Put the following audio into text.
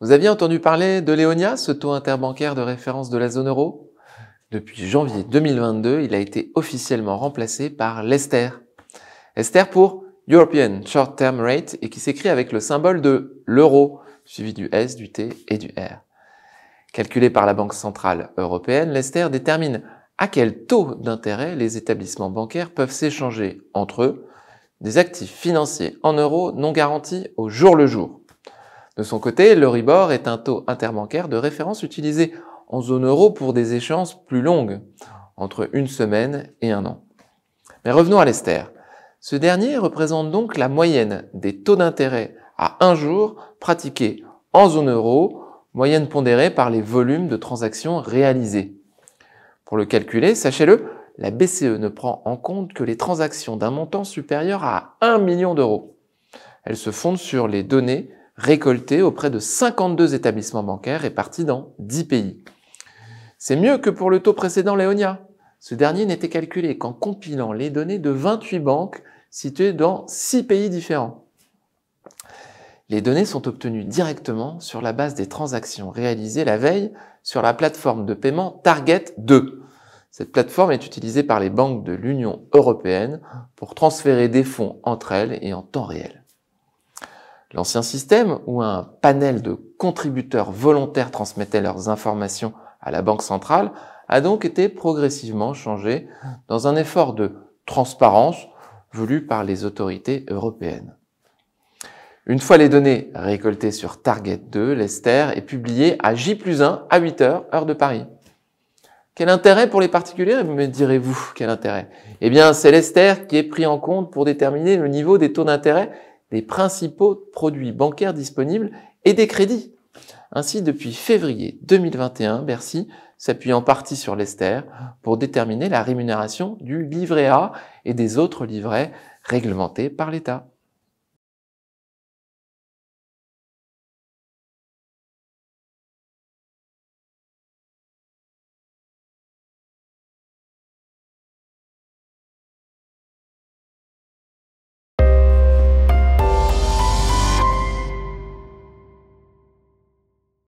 Vous aviez entendu parler de l'EONIA, ce taux interbancaire de référence de la zone euro? Depuis janvier 2022, il a été officiellement remplacé par l'ESTER. ESTER pour European Short Term Rate et qui s'écrit avec le symbole de l'euro, suivi du S, du T et du R. Calculé par la Banque Centrale Européenne, l'ESTER détermine à quel taux d'intérêt les établissements bancaires peuvent s'échanger entre eux des actifs financiers en euros non garantis au jour le jour. De son côté, l'Euribor est un taux interbancaire de référence utilisé en zone euro pour des échéances plus longues, entre une semaine et un an. Mais revenons à l'ESTER. Ce dernier représente donc la moyenne des taux d'intérêt à un jour pratiqués en zone euro, moyenne pondérée par les volumes de transactions réalisés. Pour le calculer, sachez-le, la BCE ne prend en compte que les transactions d'un montant supérieur à 1 million d'euros. Elle se fonde sur les données récoltées auprès de 52 établissements bancaires répartis dans 10 pays. C'est mieux que pour le taux précédent l'EONIA. Ce dernier n'était calculé qu'en compilant les données de 28 banques situées dans 6 pays différents. Les données sont obtenues directement sur la base des transactions réalisées la veille sur la plateforme de paiement Target 2. Cette plateforme est utilisée par les banques de l'Union européenne pour transférer des fonds entre elles et en temps réel. L'ancien système, où un panel de contributeurs volontaires transmettait leurs informations à la Banque centrale, a donc été progressivement changé dans un effort de transparence voulu par les autorités européennes. Une fois les données récoltées sur Target 2, l'ESTER est publié à J+1 à 8h, heure de Paris. Quel intérêt pour les particuliers, me direz-vous? Quel intérêt? Eh bien, c'est l'ESTER qui est pris en compte pour déterminer le niveau des taux d'intérêt des principaux produits bancaires disponibles et des crédits. Ainsi, depuis février 2021, Bercy s'appuie en partie sur l'ESTER pour déterminer la rémunération du livret A et des autres livrets réglementés par l'État.